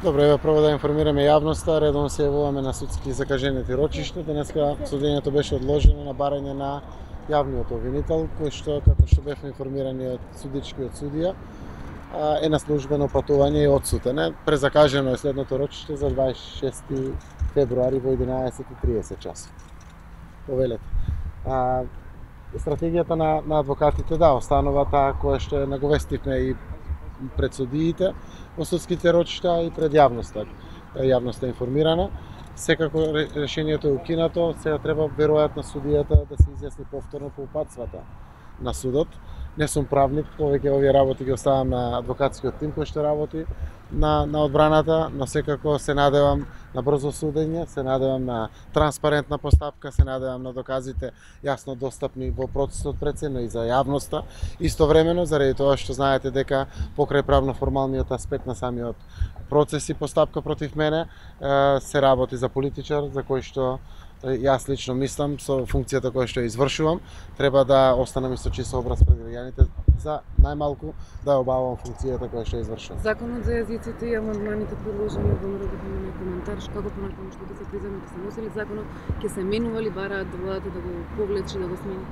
Добро, еве прво да информираме јавноста, редовно се јавуваме на судски закажените рочишта. Денеска судењето беше одложено на барање на јавниот обвинител, кој што, како што бевме информирани од судичкиот судија, е на службено патување и одсутен е. Презакажено е следното рочиште за 26 февруари во 11:30 часот. Повелете. Стратегијата на адвокатите останува таа која што наговестивме и пред судиите во судските рочишта и пред јавноста. Јавноста е информирана. Секако решението е укинато, сега треба веројатно судијата да се изјасни повторно по упатствата на судот. Не сум правник, повеќе овие работи ги оставам на адвокатскиот тим кој што работи на одбраната, но секако се надевам на брзо судење, се надевам на транспарентна постапка, се надевам на доказите јасно достапни во процесот пред се, но и за јавноста. Истовремено, заради тоа што знаете дека покрај правно-формалниот аспект на самиот процес и постапка против мене, се работи за политичар, за кој што јас лично мислам со функцијата која што ја извршувам, треба да останам и со чист образ пред граѓаните, за најмалку да обавам функцијата која што ја извршувам. Законот за јазиците и амандманите предложени од ВМРО да има коментар, како понатаму што ќе се приземат, ќе се носели законот, ќе се менували, бараат да владата да го повлече, да го смени?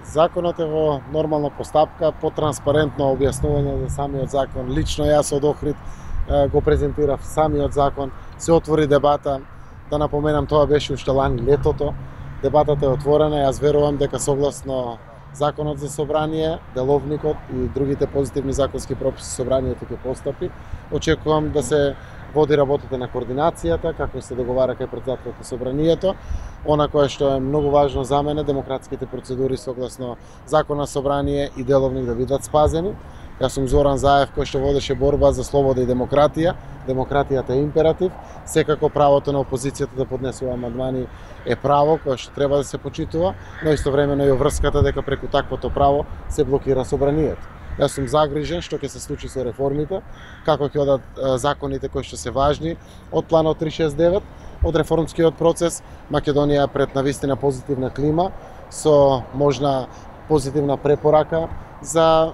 Законот е во нормална постапка, по транспарентно објаснување за самиот закон. Лично јас од Охрид го презентирав самиот закон, се отвори дебата. Да напоменам, тоа беше уште лани летото. Дебатата е отворена, јас верувам дека согласно Законот за собрание, деловникот и другите позитивни законски прописи собранието ќе постапи. Очекувам да се води работата на координацијата, како се договара кај председателот на собранието. Она кое што е многу важно за мене, демократските процедури согласно Закон на собрание и деловник да бидат спазени. Јас сум Зоран Заев кој што водеше борба за слобода и демократија. Демократијата е императив. Секако правото на опозицијата да поднесува амандмани е право кое што треба да се почитува, но истовремено и врската дека преку таквото право се блокира собранието. Јас сум загрижен што ќе се случи со реформите, како ќе одат законите кои што се важни од планот 369, од реформскиот процес. Македонија пред навистина позитивна клима со можна позитивна препорака за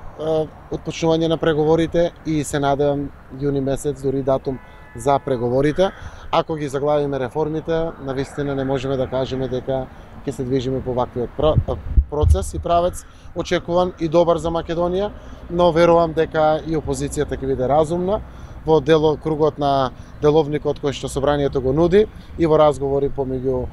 отпочнување на преговорите и се надевам јуни месец дури датум за преговорите. Ако ги заглавиме реформите, навистина не можеме да кажеме дека ќе се движиме по ваквиот процес и правец очекуван и добар за Македонија, но верувам дека и опозицијата ќе биде разумна во кругот на деловникот кој што собранието го нуди и во разговори помеѓу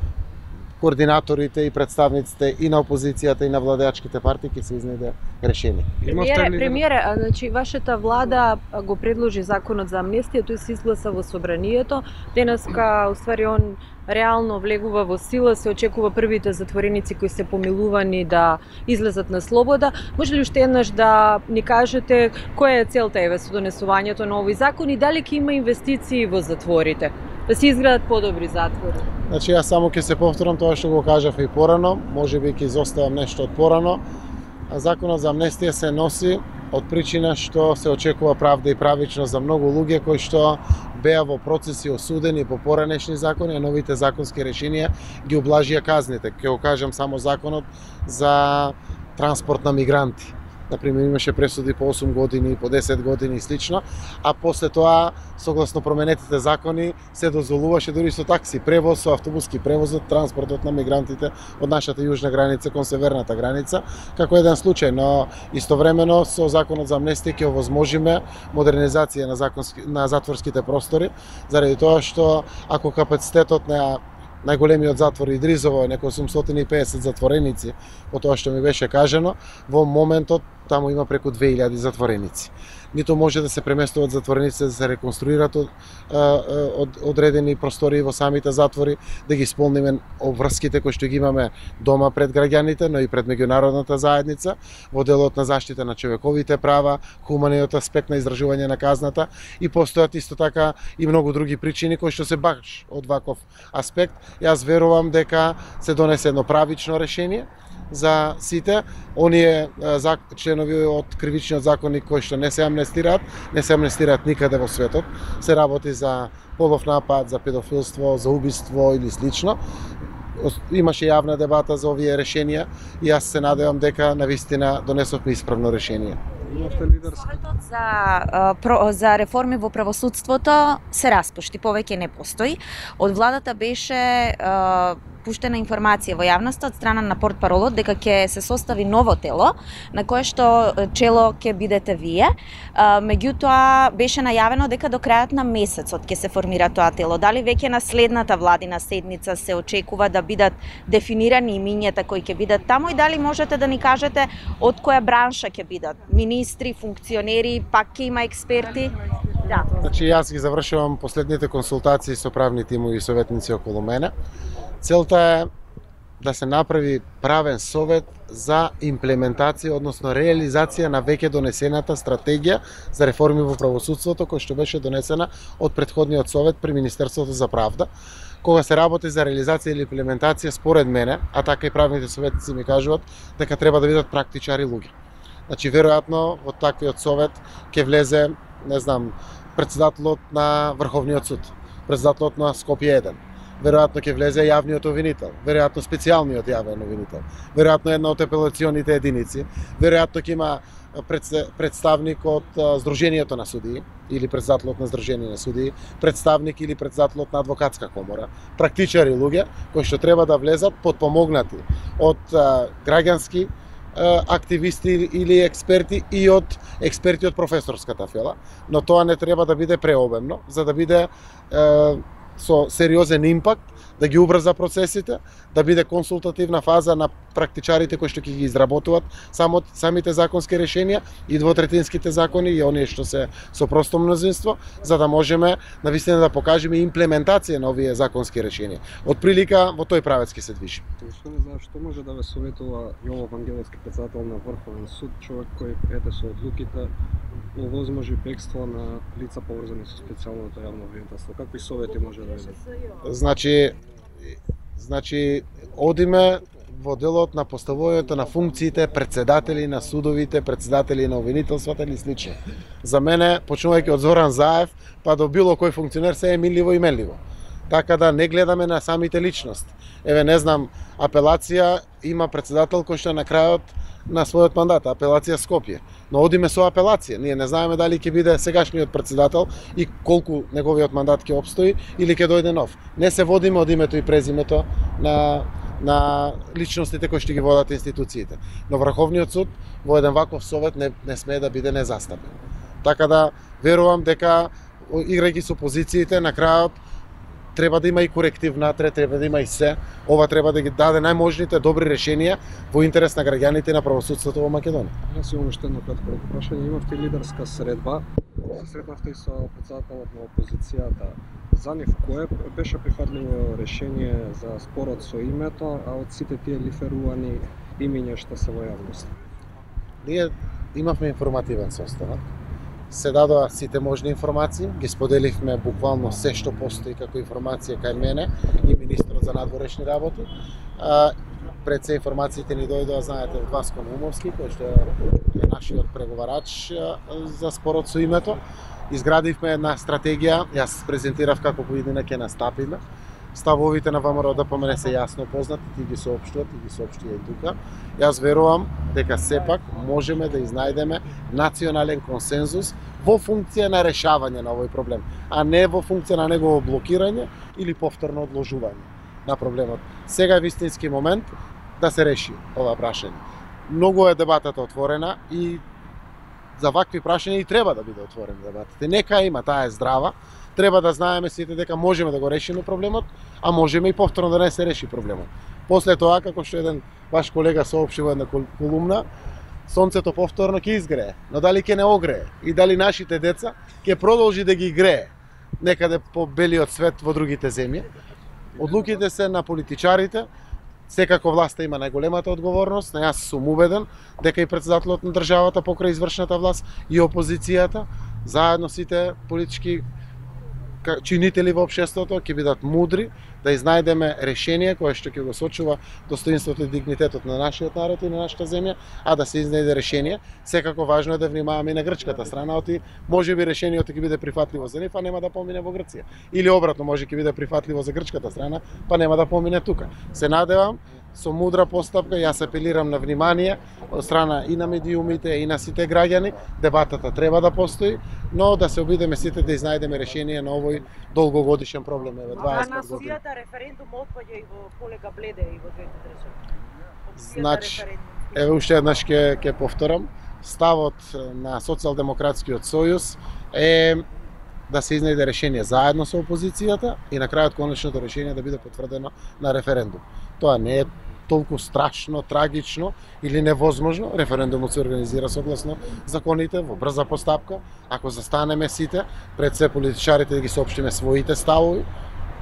координаторите и представниците и на опозицијата и на владеачките партии ќе се изнајде решение. Премиере, значи вашата влада го предложи законот за амнестија, тој се изгласа во собранието. Денеска, уствари, он реално влегува во сила, се очекува првите затвореници кои се помилувани да излезат на слобода. Може ли уште еднаш да ни кажете која е целта со донесувањето на овој закон и дали ќе има инвестиции во затворите? Да се изградат подобри затвори? Значи, јас само ќе се повторам тоа што го кажав и порано, можеби ќе изоставам нешто од порано. Законот за амнестија се носи од причина што се очекува правда и правичност за многу луѓе кои што беа во процеси осудени по поранешни закони, а новите законски решенија ги ублажија казните. Ќе го кажам само законот за транспорт на мигранти. Например, имаше пресуди по 8 години, по 10 години и слично, а после тоа, согласно променетите закони, се дозволуваше дури со такси превоз, со автобуски превоз, транспортот на мигрантите од нашата јужна граница кон северната граница, како еден случај, но истовремено со законот за амнестија ќе овозможиме модернизација на затворските простори, заради тоа што ако капацитетот на најголемиот затвор Идризово е некои 850 затвореници, по тоа што ми беше кажано, во моментот таму има преку 2000 затвореници. Ниту може да се преместуваат затвореници да се реконструират од одредени простори во самите затвори, да ги исполниме обврските кои што ги имаме дома пред граѓаните, но и пред меѓународната заедница, во делот на заштита на човековите права, хуманиот аспект на издржување на казната и постојат исто така и многу други причини кои што се баш од ваков аспект. Јас верувам дека се донесе едно правично решение за сите оние членови од кривичниот законник кои што не се амнестираат никаде во светот. Се работи за полов напад, за педофилство, за убиство или слично. Имаше јавна дебата за овие решенија и јас се надевам дека навистина донесовме исправно решение. Имавте лидерска. Советот за реформи во правосудството се распушти, повеќе не постои. Од владата беше пуштена информација во јавноста од страна на портпаролот дека ќе се состави ново тело на кое што чело ќе бидете вие. Меѓутоа беше најавено дека до крајот на месецот ќе се формира тоа тело. Дали веќе на следната владина седница се очекува да бидат дефинирани имињата кои ќе бидат таму и дали можете да ни кажете од која бранша ќе бидат? Министри, функционери, пак ќе има експерти? Да. Значи, јас ги завршувам последните консултации со правни тимови и советници околу мене. Целта е да се направи правен совет за имплементација, односно реализација на веќе донесената стратегија за реформи во правосудството, која што беше донесена од претходниот совет при Министерството за правда. Кога се работи за реализација или имплементација, според мене, а така и правните советници ми кажуваат, дека треба да бидат практичари луѓе. Значи, веројатно, во таквиот совет ќе влезе, не знам, председателот на Врховниот суд, председателот на Скопје 1, веројатно ќе влезе јавниот обвинител, веројатно специјалниот јавен обвинител, веројатно една од апелационите единици, веројатно ќе има представник од Сдруженијето на судии или председателот на Сдружение на судии, представник или председателот на Адвокатска комора, практичари луѓе кои што треба да влезат подпомогнати од граѓански активисти или експерти и од експерти од професорската фела, но тоа не треба да биде преобемно, за да биде со сериозен импакт, да ги убрза процесите, да биде консултативна фаза на практичарите кои што ќе ги изработуваат самите законски решенија и двотретинските закони и оние што се со просто мнозинство, за да можеме навистина да покажеме имплементација на овие законски решенија. Од прилика во тој правец ќе се движи. Што не знам, што може да ве советува Јово Вангеловски, председател на Врховен суд, човек кој ете со одлуките овозможи бегство на лица поврзани со специјалното јавно обвинителство. Какви совети може да ви Значи, одиме во делот на поставувањето на функциите председатели на судовите, председатели на обвинителствата или слично. За мене, почнувајќи од Зоран Заев, па до било кој функционер, се е милливо и менливо. Така да не гледаме на самите личности. Еве, не знам, апелација има председател кој што на крајот на својот мандат, апелација Скопје. Но одиме со апелација. Ние не знаеме дали ќе биде сегашниот председател и колку неговиот мандат ќе обстои или ќе дојде нов. Не се водиме од името и презимето на личностите кои што ги водат институциите. Но Врховниот суд во еден ваков совет не смее да биде незастапен. Така да верувам дека играјќи со позициите на крајот треба да има и коректив натре, треба да има и се. Ова треба да ги даде најможните добри решенија во интерес на граѓаните и на правосудството во Македонија. Јас имам уште едно кратко прашање. Имавте лидерска средба, се сретнавте и со председателот на опозицијата. За нив кое беше прифатливо решение за спорот со името, а од сите тие лиферувани имиња што се во јавност? Ние имавме информативен состанок. Се дадоа сите можни информации, ги споделивме буквално се што постои како информација кај мене и министрот за надворешни работи. Пред се информациите ни дојдоа, знаете, од Васко Наумовски, кој што е нашиот преговарач за спорот со името. Изградивме една стратегија, јас презентирав како поидина ќе настапиме. Ставовите на ВМРО ДПМН се јасно познати, ти ги соопштуват, ти ги соопштија и тука. Јас верувам дека сепак можеме да изнајдеме национален консензус во функција на решавање на овој проблем, а не во функција на негово блокирање или повторно одложување на проблемот. Сега е вистински момент да се реши ова прашање. Многу е дебатата отворена и за вакви прашања и треба да биде отворена дебатата. Нека има, таа е здрава. Треба да знаеме сите дека можеме да го решиме проблемот, а можеме и повторно да не се реши проблемот. После тоа, како што еден ваш колега соопшти во една колумна, сонцето повторно ќе изгрее, но дали ќе не огрее и дали нашите деца ќе продолжи да ги грее некаде по белиот свет во другите земји. Одлуките се на политичарите. Секако власта има најголемата одговорност, но јас сум убеден дека и председателот на државата покрај извршната власт и опозицијата, заедно сите политички чинители во општеството ќе бидат мудри да изнајдеме решение кое што ќе го сочува достоинството и дигнитетот на нашиот народ и на нашата земја, а да се изнајде решение. Секако важно е да внимаваме и на грчката страна, оти можеби решението ќе биде прифатливо за нив, а нема да помине во Грција. Или обратно, може ќе биде прифатливо за грчката страна, па нема да помине тука. Се надевам со мудра постапка. Јас апелирам на внимание од страна и на медиумите и на сите граѓани. Дебатата треба да постои, но да се обидеме сите да изнајдеме решение на овој долгогодишен проблем. Еве 20 години. референдум отпаѓа и во полека Бледе и во двете држави. Значи, еве уште еднаш ќе повторам, ставот на Социјалдемократскиот сојуз е да се изнајде решение заедно со опозицијата и на крајот конечното решение да биде потврдено на референдум. Тоа не е толку страшно, трагично или невозможно. Референдумот се организира согласно законите во брза постапка. Ако застанеме сите, пред се политичарите да ги соопштиме своите ставови,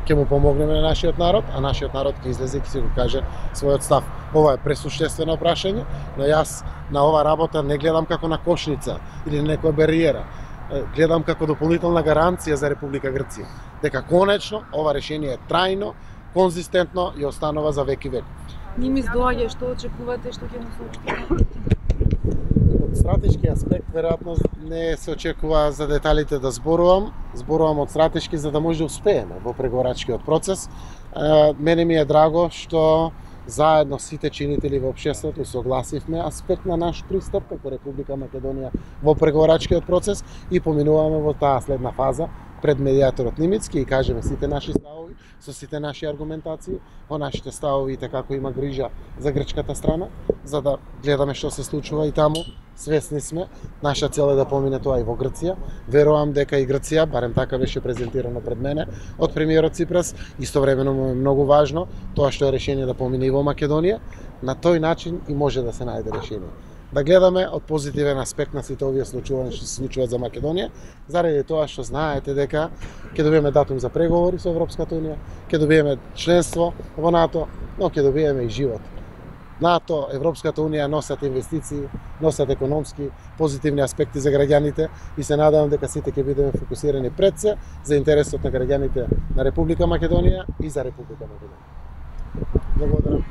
ќе му помогнеме на нашиот народ, а нашиот народ ќе излезе и ќе си го каже својот став. Ова е пресуштествено прашање, но јас на ова работа не гледам како на кошница или на некоја бариера. Гледам како дополнителна гаранција за Република Грција, дека конечно ова решение е трајно, конзистентно и останува за век и век. Ними доаѓа, што очекувате, што ќе му соопштите? Од стратешки аспект, веројатно не се очекува за деталите да зборувам. Зборувам од стратешки за да може да успееме во преговорачкиот процес. Мене ми е драго што заедно сите чинители во општеството согласивме аспект на наш пристап како Република Македонија во преговорачкиот процес и поминуваме во таа следна фаза пред медијаторот Нимицки и кажеме сите наши ставови, со сите наши аргументации, во нашите ставови и како има грижа за грчката страна, за да гледаме што се случува и таму. Свесни сме, наша цел е да помине тоа и во Грција. Верувам дека и Грција, барем така беше презентирано пред мене од премиерот Ципрас, истовремено му е многу важно тоа што е решение да помине и во Македонија. На тој начин и може да се најде решение. Да гледаме од позитивен аспект на сите овие случувања што се случуваат за Македонија, заради тоа што знаете дека ќе добиеме датум за преговори со Европската унија, ќе добиеме членство во НАТО, но ќе добиеме и живот. НАТО, Европската унија носат инвестиции, носат економски позитивни аспекти за граѓаните и се надевам дека сите ќе бидеме фокусирани пред се за интересот на граѓаните на Република Македонија и за Република Македонија. Благодарам.